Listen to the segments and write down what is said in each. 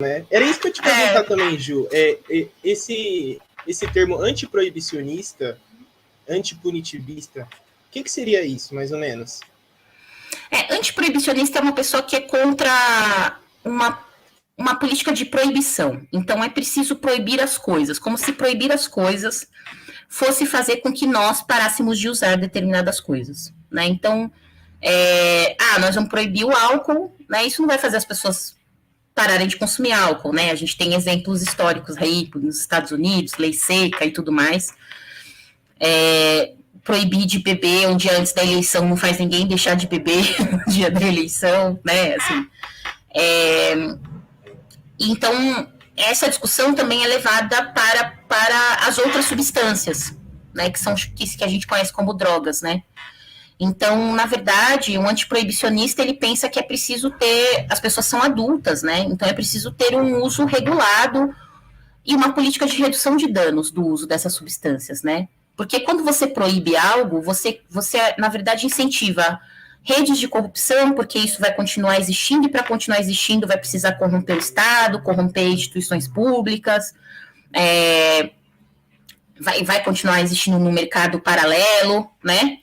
né? Era isso que eu te perguntar também, Ju. Esse termo antiproibicionista, antipunitivista, o que seria isso, mais ou menos? Antiproibicionista é uma pessoa que é contra uma política de proibição. Então, é preciso proibir as coisas, como se proibir as coisas fosse fazer com que nós parássemos de usar determinadas coisas, né? Então, nós vamos proibir o álcool, né? Isso não vai fazer as pessoas pararem de consumir álcool, né? A gente tem exemplos históricos aí nos Estados Unidos, lei seca e tudo mais. Proibir de beber um dia antes da eleição não faz ninguém deixar de beber no dia da eleição, né? Assim, então, essa discussão também é levada para as outras substâncias, né? Que a gente conhece como drogas, né? Então, na verdade, um antiproibicionista, ele pensa que é preciso ter... As pessoas são adultas, né? Então, é preciso ter um uso regulado e uma política de redução de danos do uso dessas substâncias, né? Porque quando você proíbe algo, você na verdade, incentiva redes de corrupção, porque isso vai continuar existindo, e para continuar existindo vai precisar corromper o Estado, corromper instituições públicas, vai continuar existindo no mercado paralelo, né?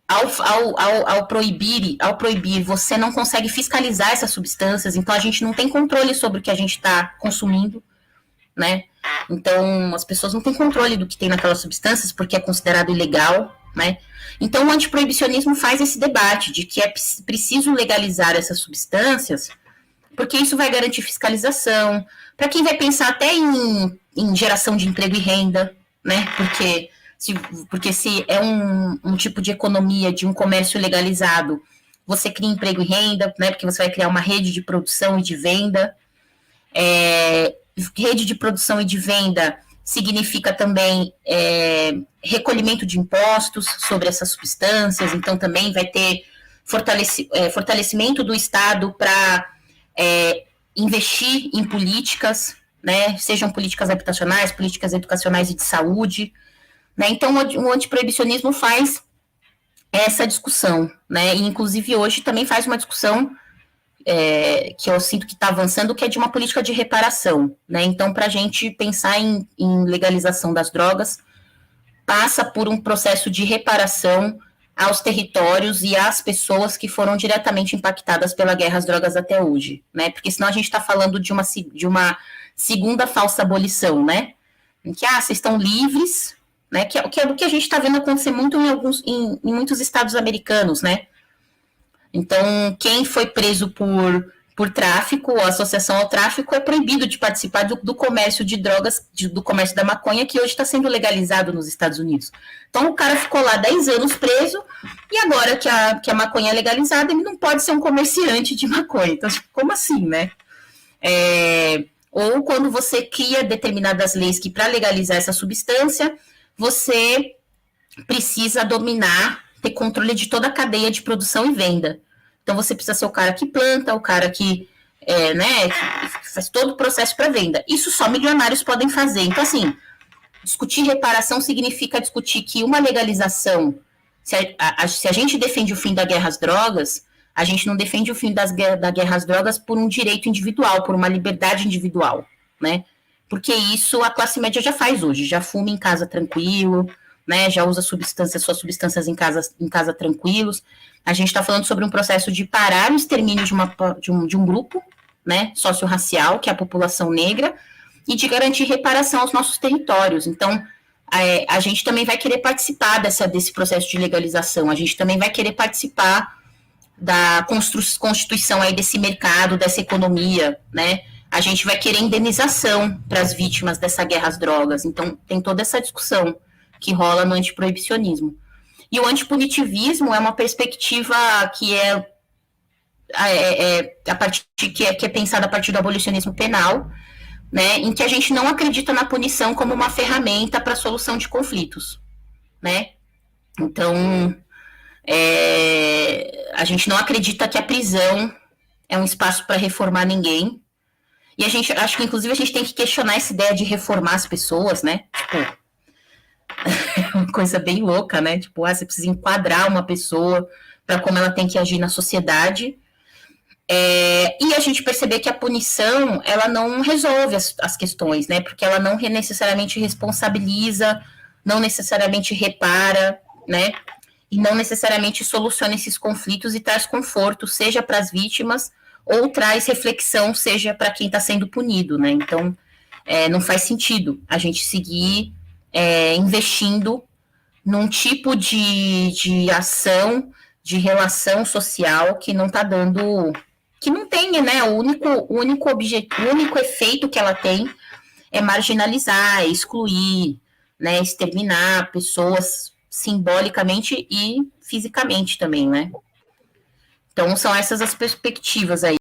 Ao proibir, você não consegue fiscalizar essas substâncias, então a gente não tem controle sobre o que a gente está consumindo, né? Então, as pessoas não têm controle do que tem naquelas substâncias, porque é considerado ilegal, né? Então, o antiproibicionismo faz esse debate de que é preciso legalizar essas substâncias, porque isso vai garantir fiscalização, para quem vai pensar até em geração de emprego e renda, né? Porque se é um tipo de economia, de um comércio legalizado, você cria emprego e renda, né? Porque você vai criar uma rede de produção e de venda. Rede de produção e de venda significa também recolhimento de impostos sobre essas substâncias, então também vai ter fortalecimento do Estado para investir em políticas, né, sejam políticas habitacionais, políticas educacionais e de saúde, né? Então o antiproibicionismo faz essa discussão, né? E inclusive hoje também faz uma discussão que eu sinto que está avançando, que é de uma política de reparação, né? Então, para a gente pensar em legalização das drogas, passa por um processo de reparação aos territórios e às pessoas que foram diretamente impactadas pela guerra às drogas até hoje, né? Porque senão a gente está falando de uma segunda falsa abolição, né? Em que, vocês estão livres, né? Que é do que a gente está vendo acontecer muito em muitos estados americanos, né? Então, quem foi preso por tráfico ou associação ao tráfico é proibido de participar do comércio de drogas, do comércio da maconha, que hoje está sendo legalizado nos Estados Unidos. Então, o cara ficou lá 10 anos preso, e agora que a maconha é legalizada, ele não pode ser um comerciante de maconha. Então, como assim, né? Ou quando você cria determinadas leis que, para legalizar essa substância, você precisa ter controle de toda a cadeia de produção e venda. Então, você precisa ser o cara que planta, o cara que faz todo o processo para venda. Isso só milionários podem fazer. Então, assim, discutir reparação significa discutir que uma legalização, se a gente defende o fim da guerra às drogas, a gente não defende o fim da guerra às drogas por um direito individual, por uma liberdade individual, né? Porque isso a classe média já faz hoje, já fuma em casa tranquilo, né, já usa suas substâncias em casa tranquilos. A gente está falando sobre um processo de parar o extermínio de um grupo, né, socio-racial, que é a população negra, e de garantir reparação aos nossos territórios. Então, a gente também vai querer participar desse processo de legalização, a gente também vai querer participar da constituição aí desse mercado, dessa economia, né? A gente vai querer indenização para as vítimas dessa guerra às drogas. Então, tem toda essa discussão que rola no antiproibicionismo. E o antipunitivismo é uma perspectiva que é pensada a partir do abolicionismo penal, né, em que a gente não acredita na punição como uma ferramenta para a solução de conflitos, né? Então, a gente não acredita que a prisão é um espaço para reformar ninguém. E acho que, inclusive, a gente tem que questionar essa ideia de reformar as pessoas, né? Tipo, uma coisa bem louca, né? Tipo, você precisa enquadrar uma pessoa para como ela tem que agir na sociedade. E a gente perceber que a punição, ela não resolve as questões, né? Porque ela não necessariamente responsabiliza, não necessariamente repara, né? E não necessariamente soluciona esses conflitos e traz conforto, seja para as vítimas, ou traz reflexão, seja para quem está sendo punido, né? Então, não faz sentido a gente seguir investindo num tipo de ação, de relação social que não está dando, que não tem, né? O único efeito que ela tem é marginalizar, é excluir, né? Exterminar pessoas simbolicamente e fisicamente também, né? Então, são essas as perspectivas aí.